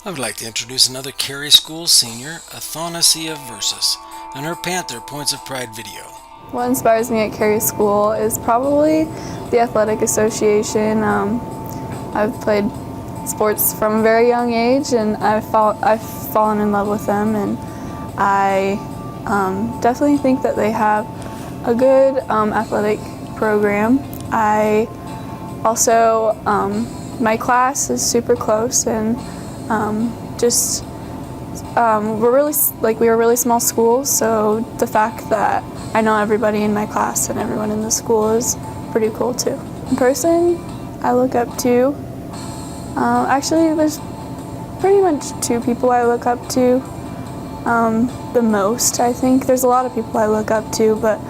I would like to introduce another Carey School senior, Athanasia Versis, and her Panther Points of Pride video. What inspires me at Carey School is probably the Athletic Association. I've played sports from a very young age, and I've fallen in love with them, and I definitely think that they have a good athletic program. I also, my class is super close, and we were a really small school, so the fact that I know everybody in my class and everyone in the school is pretty cool too. In person, I look up to, actually there's pretty much two people I look up to the most, I think. There's a lot of people I look up to, but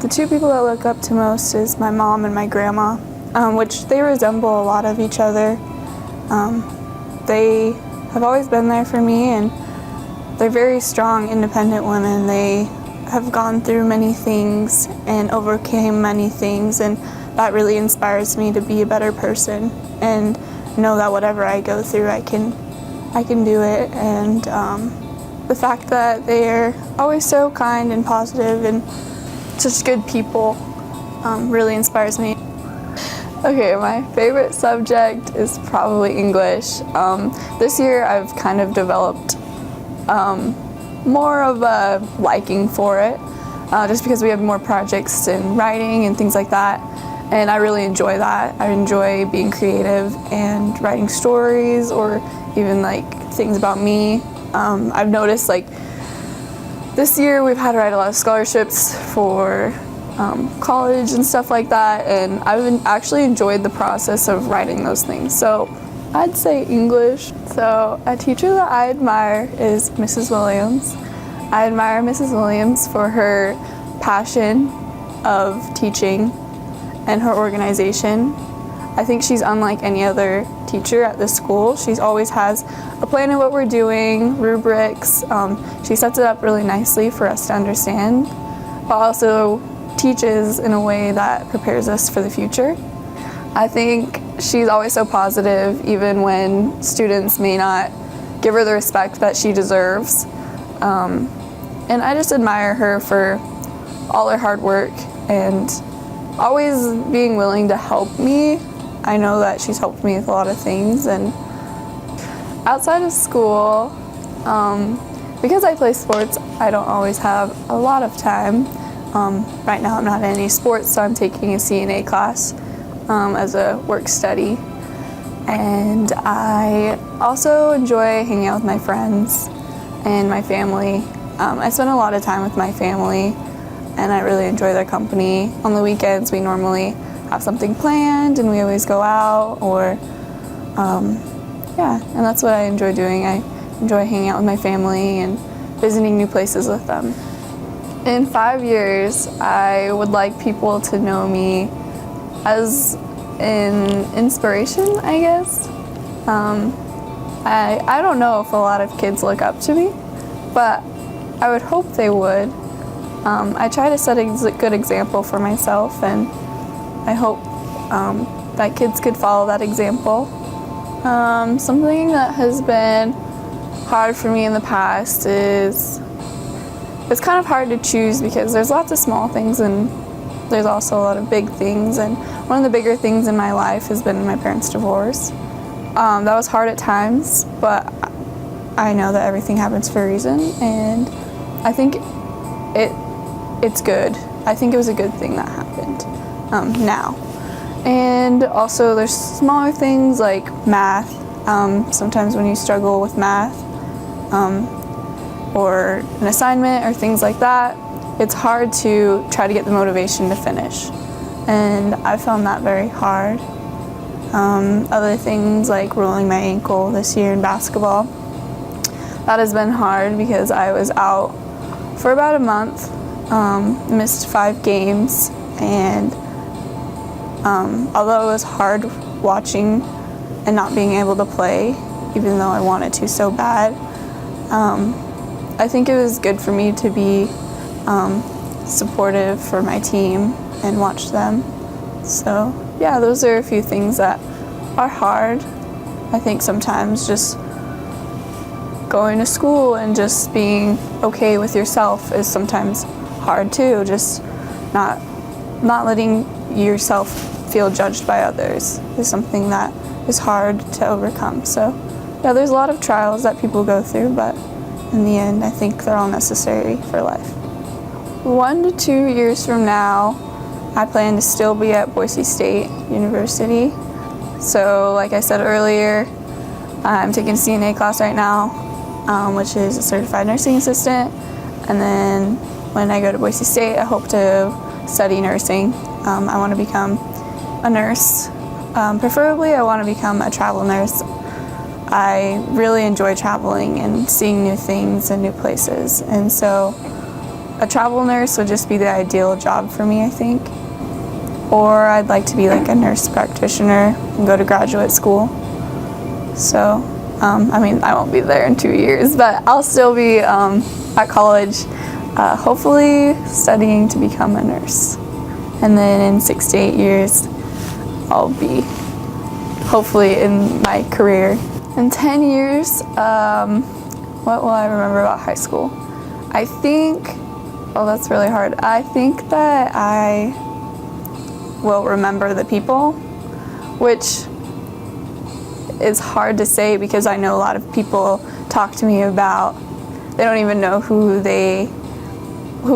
the two people I look up to most is my mom and my grandma, which they resemble a lot of each other. They have always been there for me, and they're very strong, independent women. They have gone through many things and overcame many things, and that really inspires me to be a better person and know that whatever I go through, I can do it. And the fact that they're always so kind and positive and such good people really inspires me. Okay, my favorite subject is probably English. This year I've kind of developed more of a liking for it, just because we have more projects in writing and things like that, and I really enjoy that. I enjoy being creative and writing stories, or even like things about me. I've noticed like this year we've had to write a lot of scholarships for college and stuff like that, and I've actually enjoyed the process of writing those things. So I'd say English. So a teacher that I admire is Mrs. Williams. I admire Mrs. Williams for her passion of teaching and her organization. I think she's unlike any other teacher at this school. She always has a plan of what we're doing, rubrics. She sets it up really nicely for us to understand, but also teaches in a way that prepares us for the future. I think she's always so positive, even when students may not give her the respect that she deserves. And I just admire her for all her hard work and always being willing to help me. I know that she's helped me with a lot of things. And outside of school, because I play sports, I don't always have a lot of time. Right now I'm not in any sports, so I'm taking a CNA class as a work study. And I also enjoy hanging out with my friends and my family. I spend a lot of time with my family, and I really enjoy their company. On the weekends we normally have something planned, and we always go out, or and that's what I enjoy doing. I enjoy hanging out with my family and visiting new places with them. In 5 years, I would like people to know me as an inspiration, I guess. I don't know if a lot of kids look up to me, but I would hope they would. I try to set a good example for myself, and I hope that kids could follow that example. Something that has been hard for me in the past is it's kind of hard to choose, because there's lots of small things and there's also a lot of big things. And one of the bigger things in my life has been my parents' divorce. That was hard at times, but I know that everything happens for a reason, and I think it's good. I think it was a good thing that happened now. And also there's smaller things like math. Sometimes when you struggle with math, or an assignment or things like that, it's hard to try to get the motivation to finish. And I found that very hard. Other things like rolling my ankle this year in basketball, that has been hard because I was out for about a month, missed 5 games, and although it was hard watching and not being able to play, even though I wanted to so bad, I think it was good for me to be supportive for my team and watch them. So yeah, those are a few things that are hard. I think sometimes just going to school and just being okay with yourself is sometimes hard too. Just not letting yourself feel judged by others is something that is hard to overcome. So yeah, there's a lot of trials that people go through, but in the end, I think they're all necessary for life. 1 to 2 years from now, I plan to still be at Boise State University. So like I said earlier, I'm taking a CNA class right now, which is a certified nursing assistant. And then when I go to Boise State, I hope to study nursing. I want to become a nurse. Preferably, I want to become a travel nurse. I really enjoy traveling and seeing new things and new places. And so a travel nurse would just be the ideal job for me, I think. Or I'd like to be like a nurse practitioner and go to graduate school. So, I won't be there in 2 years, but I'll still be at college, hopefully studying to become a nurse. And then in 6 to 8 years, I'll be hopefully in my career. In 10 years, what will I remember about high school? I think, that's really hard. I think that I will remember the people, which is hard to say because I know a lot of people talk to me about, they don't even know who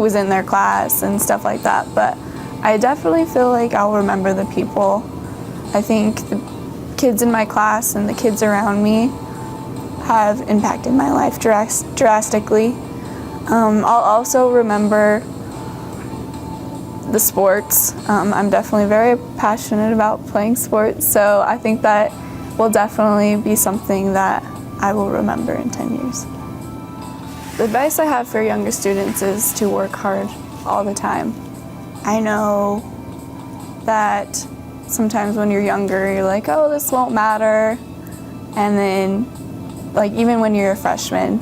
was in their class and stuff like that, but I definitely feel like I'll remember the people. I think the kids in my class and the kids around me have impacted my life drastically. I'll also remember the sports. I'm definitely very passionate about playing sports, so I think that will definitely be something that I will remember in 10 years. The advice I have for younger students is to work hard all the time. I know that sometimes when you're younger, you're like, oh, this won't matter. And then, like, even when you're a freshman,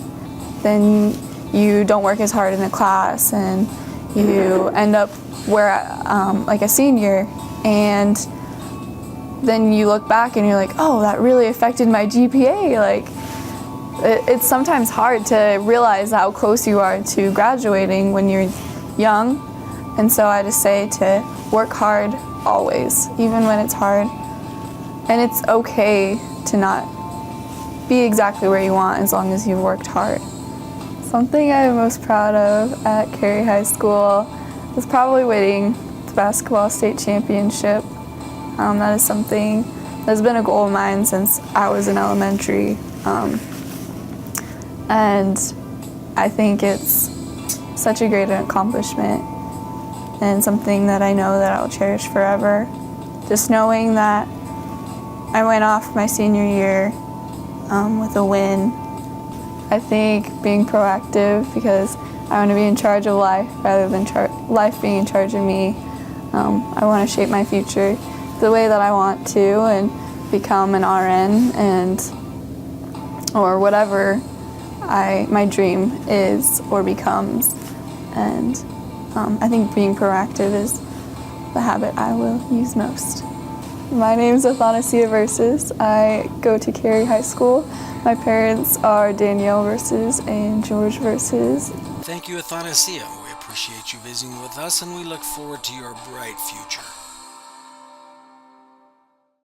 then you don't work as hard in a class and you end up like a senior, and then you look back and you're like, oh, that really affected my GPA. Like, it's sometimes hard to realize how close you are to graduating when you're young. And so I just say to work hard always, even when it's hard. And it's okay to not be exactly where you want as long as you've worked hard. Something I'm most proud of at Carey High School is probably winning the basketball state championship. That is something that's been a goal of mine since I was in elementary. And I think it's such a great accomplishment and something that I know that I'll cherish forever. Just knowing that I went off my senior year with a win. I think being proactive, because I want to be in charge of life rather than life being in charge of me. I want to shape my future the way that I want to and become an RN or whatever my dream is or becomes. And I think being proactive is the habit I will use most. My name is Athanasia Versis. I go to Carey High School. My parents are Danielle Versis and George Versis. Thank you, Athanasia. We appreciate you visiting with us, and we look forward to your bright future.